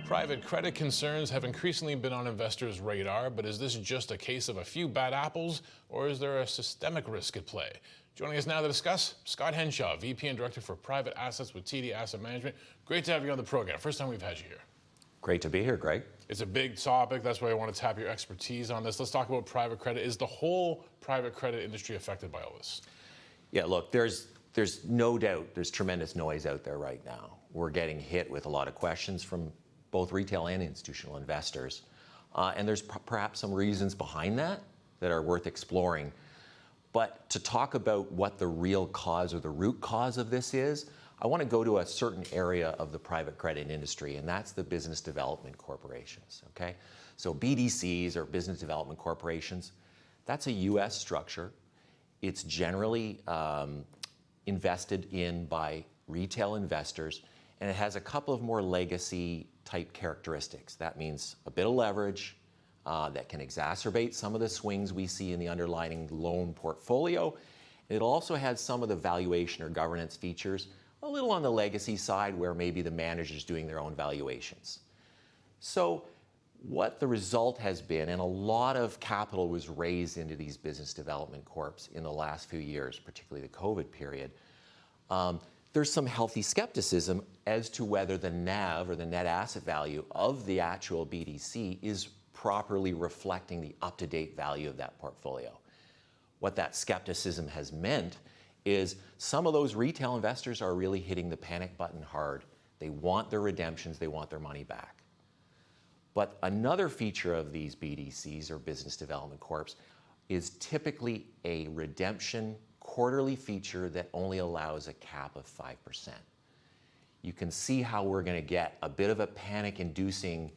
Private credit concerns have increasingly been on investors' radar, but is this just a case of a few bad apples, or is there a systemic risk at play? Joining us now to discuss, Scott Henshaw, VP and Director for Private Assets with TD Asset Management. Great to have you on the program. First time we've had you here. Great to be here, Greg. It's a big topic. That's why I want to tap your expertise on this. Let's talk about private credit. Is the whole private credit industry affected by all this? Yeah, look, there's no doubt there's tremendous noise out there right now. We're getting hit with a lot of questions from both retail and institutional investors. And there's perhaps some reasons behind that are worth exploring. But to talk about what the real cause or the root cause of this is, I want to go to a certain area of the private credit industry, and that's the business development corporations, okay? So BDCs, or business development corporations, that's a US structure. It's generally invested in by retail investors, and it has a couple of more legacy type characteristics. That means a bit of leverage that can exacerbate some of the swings we see in the underlying loan portfolio. It also has some of the valuation or governance features, a little on the legacy side where maybe the manager's doing their own valuations. So what the result has been, and a lot of capital was raised into these business development corps in the last few years, particularly the COVID period, there's some healthy skepticism as to whether the NAV, or the net asset value, of the actual BDC is properly reflecting the up-to-date value of that portfolio. What that skepticism has meant is some of those retail investors are really hitting the panic button hard. They want their redemptions, they want their money back. But another feature of these BDCs, or business development corps, is typically a redemption quarterly feature that only allows a cap of 5%. You can see how we're going to get a bit of a panic-inducing,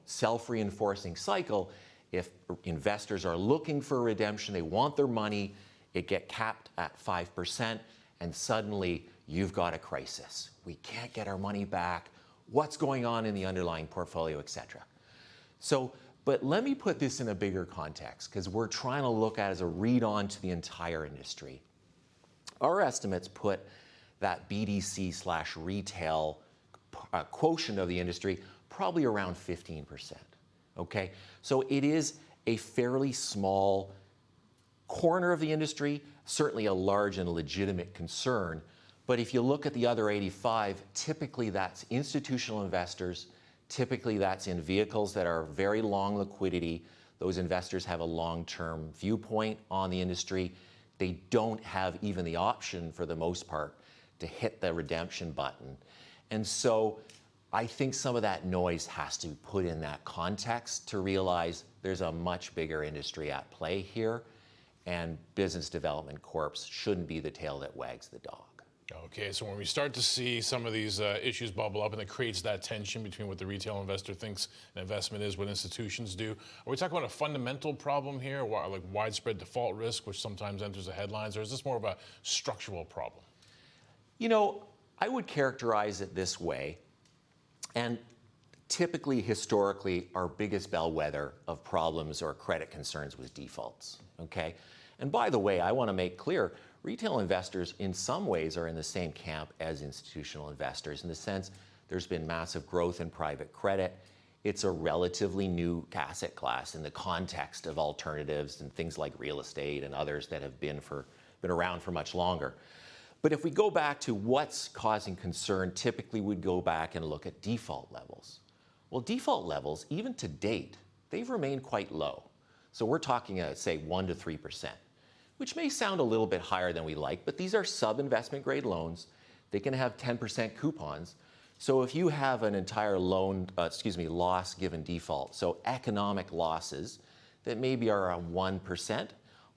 self-reinforcing cycle if investors are looking for a redemption, they want their money, it get capped at 5%, and suddenly you've got a crisis. We can't get our money back. What's going on in the underlying portfolio, etc. But let me put this in a bigger context, because we're trying to look at it as a read-on to the entire industry. Our estimates put that BDC/retail quotient of the industry probably around 15%, okay? So it is a fairly small corner of the industry, certainly a large and legitimate concern. But if you look at the other 85, typically that's institutional investors. Typically that's in vehicles that are very long liquidity. Those investors have a long-term viewpoint on the industry. They don't have even the option, for the most part, to hit the redemption button. And so I think some of that noise has to be put in that context to realize there's a much bigger industry at play here, and business development corps shouldn't be the tail that wags the dog. Okay, so when we start to see some of these issues bubble up, and it creates that tension between what the retail investor thinks an investment is, what institutions do, are we talking about a fundamental problem here, like widespread default risk, which sometimes enters the headlines, or is this more of a structural problem? I would characterize it this way, and typically, historically, our biggest bellwether of problems or credit concerns was defaults, okay? And by the way, I want to make clear, retail investors in some ways are in the same camp as institutional investors, in the sense there's been massive growth in private credit. It's a relatively new asset class in the context of alternatives and things like real estate and others that have been around for much longer. But if we go back to what's causing concern, typically we'd go back and look at default levels. Well, default levels, even to date, they've remained quite low. So we're talking, say, 1% to 3%. Which may sound a little bit higher than we like, but these are sub-investment grade loans. They can have 10% coupons. So if you have an entire loss given default, so economic losses that maybe are around 1%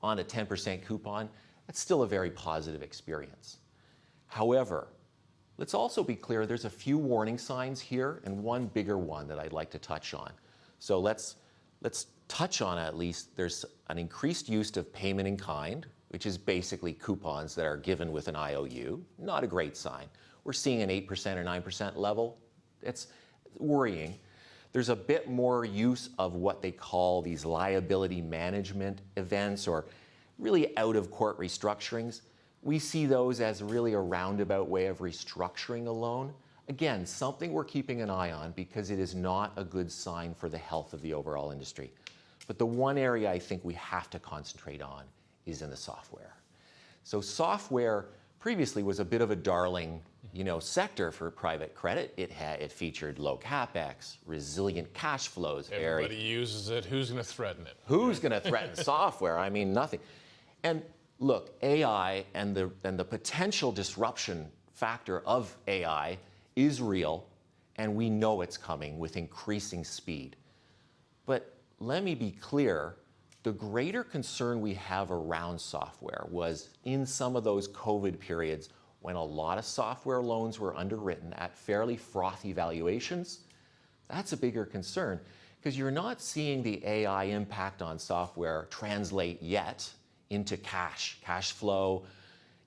on a 10% coupon, that's still a very positive experience. However, let's also be clear, there's a few warning signs here, and one bigger one that I'd like to touch on. So let's touch on, at least, there's an increased use of payment in kind, which is basically coupons that are given with an IOU. Not a great sign. We're seeing an 8% or 9% level. It's worrying. There's a bit more use of what they call these liability management events, or really out-of-court restructurings. We see those as really a roundabout way of restructuring a loan. Again, something we're keeping an eye on because it is not a good sign for the health of the overall industry. But the one area I think we have to concentrate on is in the software. So software previously was a bit of a darling, sector for private credit. It featured low capex, resilient cash flows. Everybody uses it. Who's going to threaten it? Who's going to threaten software? I mean, nothing. And look, AI and the potential disruption factor of AI is real, and we know it's coming with increasing speed. But let me be clear, the greater concern we have around software was in some of those COVID periods when a lot of software loans were underwritten at fairly frothy valuations. That's a bigger concern because you're not seeing the AI impact on software translate yet into cash flow,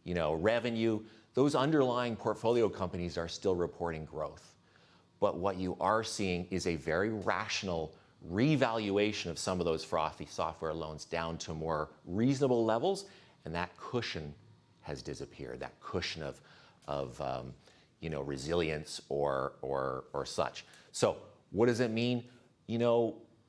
revenue. Those underlying portfolio companies are still reporting growth. But what you are seeing is a very rational revaluation of some of those frothy software loans down to more reasonable levels, and that cushion has disappeared. That cushion of resilience or such. So what does it mean?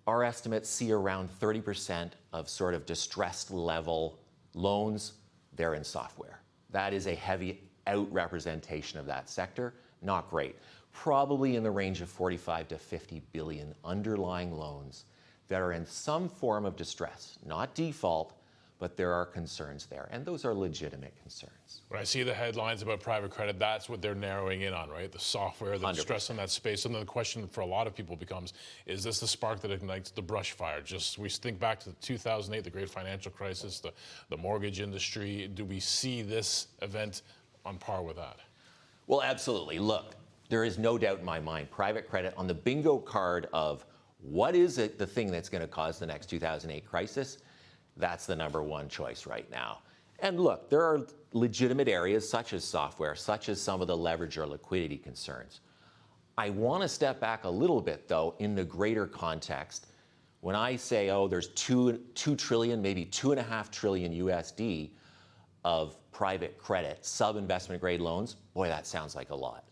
Our estimates see around 30% of sort of distressed level loans, they're in software. That is a heavy out-representation of that sector. Not great. Probably in the range of 45 to 50 billion underlying loans that are in some form of distress, not default, but there are concerns there, and those are legitimate concerns. When I see the headlines about private credit, that's what they're narrowing in on, right? The software, the 100%. stress in that space. And then the question for a lot of people becomes, is this the spark that ignites the brush fire? We think back to 2008, the great financial crisis, the mortgage industry. Do we see this event on par with that? Well, absolutely. Look, there is no doubt in my mind, private credit on the bingo card of what is it, the thing that's going to cause the next 2008 crisis, that's the number one choice right now. And look, there are legitimate areas such as software, such as some of the leverage or liquidity concerns. I want to step back a little bit, though, in the greater context. When I say, there's 2 trillion, maybe 2.5 trillion USD of private credit, sub-investment grade loans, boy, that sounds like a lot.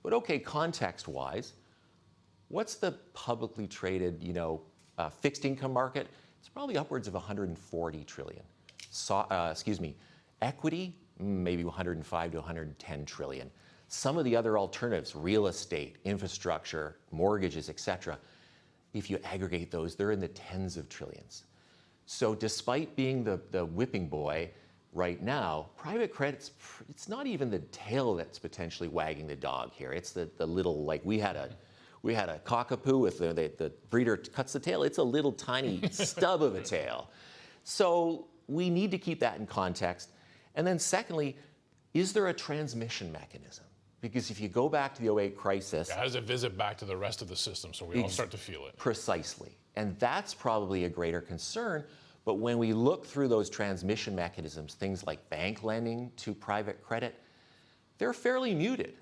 But okay, context-wise, what's the publicly traded, fixed income market? It's probably upwards of 140 trillion. Equity, maybe 105 to 110 trillion. Some of the other alternatives, real estate, infrastructure, mortgages, etc., if you aggregate those, they're in the tens of trillions. So despite being the whipping boy right now, private credit's, it's not even the tail that's potentially wagging the dog here. It's the little, like we had a cockapoo with the breeder cuts the tail. It's a little tiny stub of a tail. So we need to keep that in context. And then secondly, is there a transmission mechanism? Because if you go back to the 2008 crisis... How does it visit back to the rest of the system so we all start to feel it? Precisely. And that's probably a greater concern. But when we look through those transmission mechanisms, things like bank lending to private credit, they're fairly muted.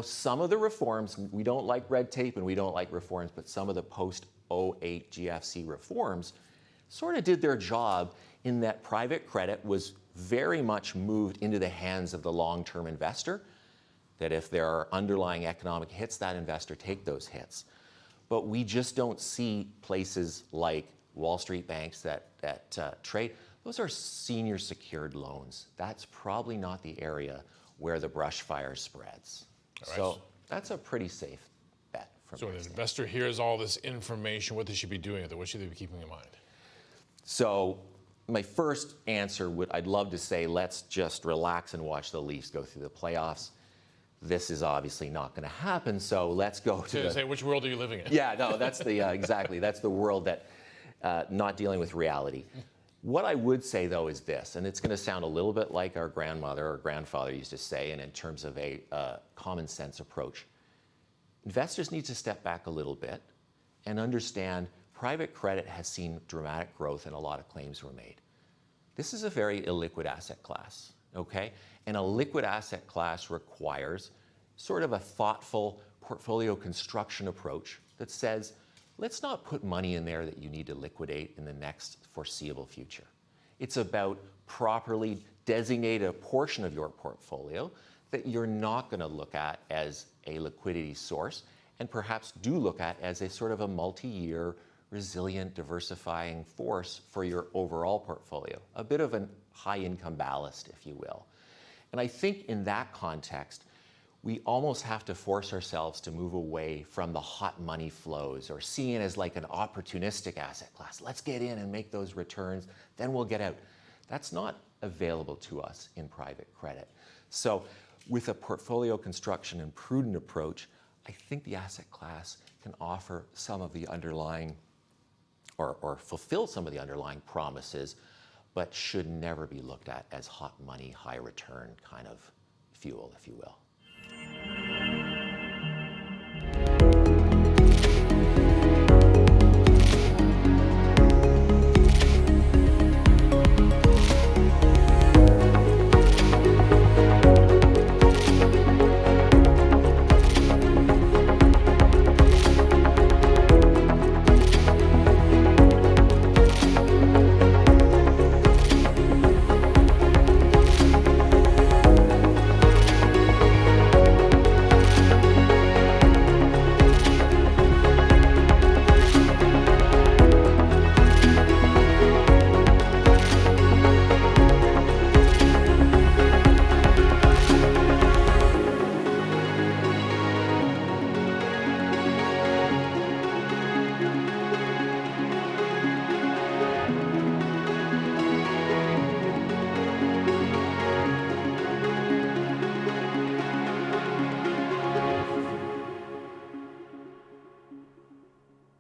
Some of the reforms, we don't like red tape and we don't like reforms, but some of the post-2008 GFC reforms sort of did their job in that private credit was very much moved into the hands of the long-term investor, that if there are underlying economic hits, that investor take those hits. But we just don't see places like Wall Street banks that trade. Those are senior secured loans. That's probably not the area where the brush fire spreads. Right. So that's a pretty safe bet. So when an investor hears all this information, what they should be doing with it? What should they be keeping in mind? So my first answer I'd love to say, let's just relax and watch the Leafs go through the playoffs. This is obviously not going to happen, so let's go to say, which world are you living in? Yeah, no, that's exactly. That's the world that not dealing with reality. What I would say, though, is this, and it's going to sound a little bit like our grandmother or grandfather used to say, and in terms of a common sense approach. Investors need to step back a little bit and understand private credit has seen dramatic growth and a lot of claims were made. This is a very illiquid asset class, okay? And a liquid asset class requires sort of a thoughtful portfolio construction approach that says, let's not put money in there that you need to liquidate in the next foreseeable future. It's about properly designate a portion of your portfolio that you're not going to look at as a liquidity source, and perhaps do look at as a sort of a multi-year, resilient, diversifying force for your overall portfolio. A bit of a high-income ballast, if you will. And I think in that context, we almost have to force ourselves to move away from the hot money flows or seeing it as like an opportunistic asset class. Let's get in and make those returns, then we'll get out. That's not available to us in private credit. So with a portfolio construction and prudent approach, I think the asset class can offer some of the underlying or fulfill some of the underlying promises, but should never be looked at as hot money, high return kind of fuel, if you will.